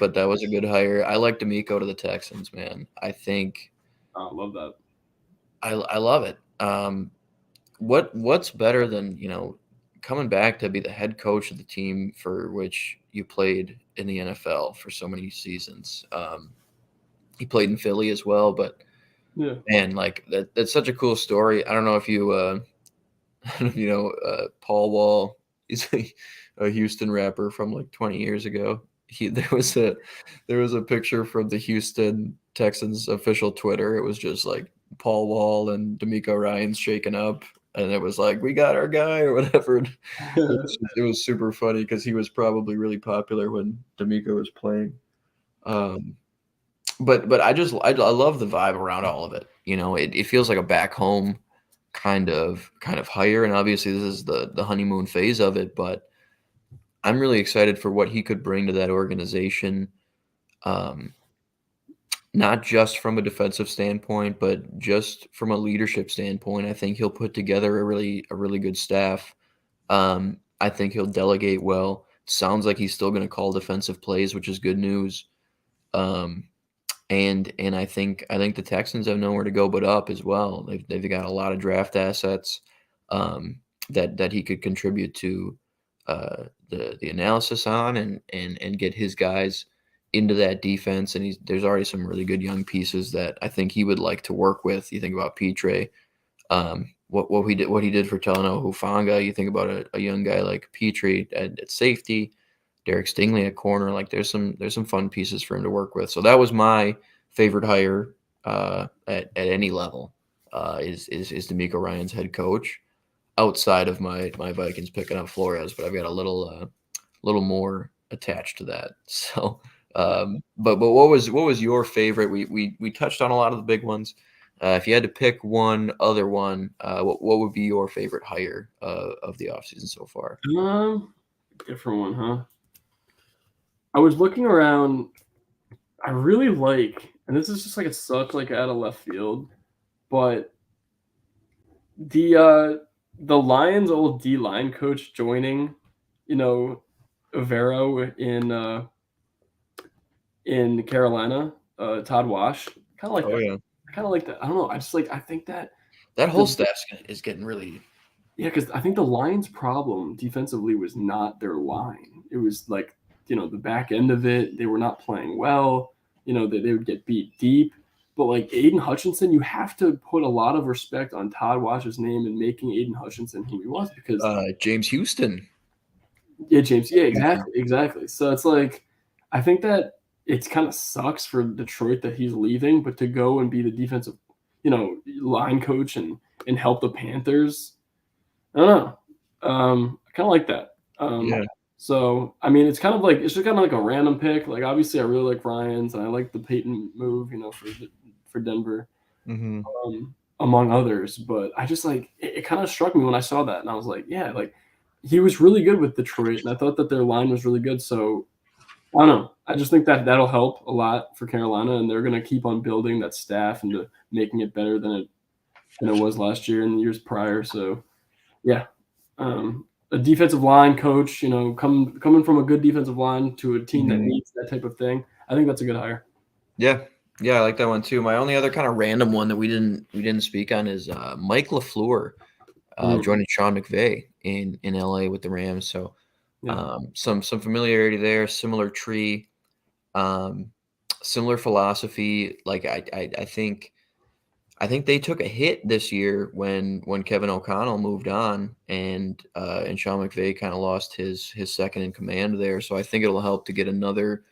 but that was a good hire. I like D'Amico to the Texans, man. I think I love that. I love it. What's better than coming back to be the head coach of the team for which you played in the NFL for so many seasons? He played in Philly as well, but Yeah. man, like that's such a cool story. I don't know if you Paul Wall is a Houston rapper from like 20 years ago. There was a picture from the Houston Texans official Twitter. It was just like Paul Wall and D'Amico Ryans shaking up, and it was like, "We got our guy" or whatever. It was super funny because he was probably really popular when D'Amico was playing. Um, but I love the vibe around all of it. It feels like a back home kind of hire, and obviously this is the honeymoon phase of it. But I'm really excited for what he could bring to that organization. Um, Not just from a defensive standpoint, but just from a leadership standpoint. I think he'll put together a really good staff. I think he'll delegate well. Sounds like he's still going to call defensive plays, which is good news. Um, and I think the Texans have nowhere to go but up as well. They've got a lot of draft assets that he could contribute to the analysis on and get his guys into that defense. And there's already some really good young pieces that I think he would like to work with. You think about Petre, what he did for Talanoa Hufanga. You think about a young guy like Petrie at safety, Derek Stingley at corner. Like there's some fun pieces for him to work with. So that was my favorite hire at any level. Is D'Amico Ryan's head coach outside of my Vikings picking up Flores, but I've got a little more attached to that. So, but what was your favorite? We touched on a lot of the big ones. If you had to pick one other one, what would be your favorite hire of the offseason so far? Different one, huh? I was looking around. I really like, and this is just like it sucks like out of left field, but the Lions old D line coach joining, you know, Avero in Carolina, Todd Wash. Kind of like Oh that. yeah, I kind of like that. I don't know. I think that that whole the staff is getting really. yeah, because I think the Lions' problem defensively was not their line. It was like, the back end of it. They were not playing well. They would get beat deep. But like Aiden Hutchinson, you have to put a lot of respect on Todd Wash's name and making Aiden Hutchinson who he was because James Houston. yeah, James, yeah, exactly. So it's like I think that it's kind of sucks for Detroit that he's leaving, but to go and be the defensive, line coach and help the Panthers, I don't know. I kind of like that. Yeah. So I mean, it's just kind of like a random pick. Like obviously, I really like Ryan's, and I like the Peyton move, for Denver, Mm-hmm. among others. But I just like it kind of struck me when I saw that, and I was like, yeah, like he was really good with Detroit, and I thought that their line was really good. So I don't know. I just think that that'll help a lot for Carolina, and they're going to keep on building that staff and making it better than it was last year and the years prior. So yeah, a defensive line coach, coming from a good defensive line to a team that Mm-hmm. needs that type of thing. I think that's a good hire. Yeah, yeah, I like that one too. My only other kind of random one that we didn't speak on is Mike LaFleur Mm, joining Sean McVay in LA with the Rams. So yeah, some familiarity there, similar tree, um, similar philosophy. Like I think I think they took a hit this year when Kevin O'Connell moved on, and Sean McVay kind of lost his second in command there. So I think it'll help to get another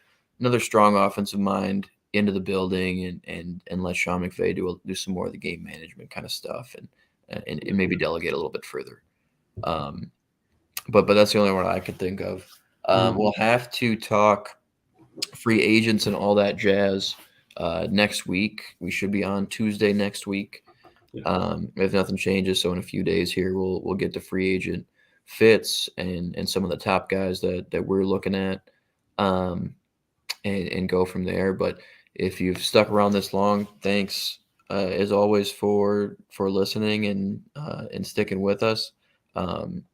strong offensive mind into the building, and let Sean McVay do some more of the game management kind of stuff, and maybe delegate a little bit further. Um, but that's the only one I could think of. Mhm. We'll have to talk free agents and all that jazz next week. We should be on Tuesday next week, Yeah. if nothing changes. So in a few days here, we'll get to free agent fits and some of the top guys that we're looking at, um, and go from there. But if you've stuck around this long, thanks as always for listening and sticking with us. Um,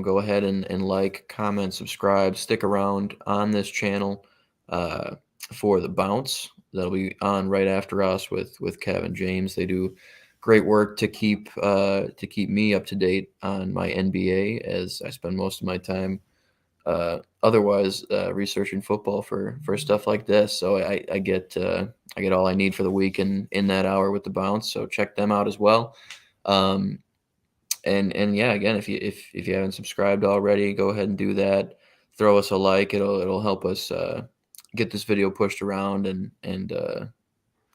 go ahead and like, comment, subscribe, stick around on this channel uh, for the bounce. That'll be on right after us with Kevin James. They do great work to keep me up to date on my NBA, as I spend most of my time otherwise researching football for stuff like this. So I get all I need for the week in that hour with the bounce. So check them out as well. Um, and yeah, again, if you haven't subscribed already, go ahead and do that. Throw us a like. It'll help us get this video pushed around and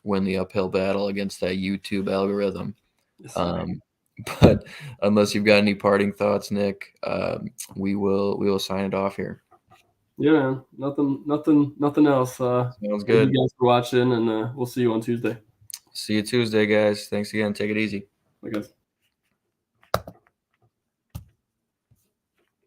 win the uphill battle against that YouTube algorithm. Yes, sir. Um, but unless you've got any parting thoughts, Nick, we will sign it off here. Yeah, man. Nothing else. Sounds Thank you good. guys for watching, and we'll see you on Tuesday. See you Tuesday, guys. Thanks again. Take it easy. Bye, guys.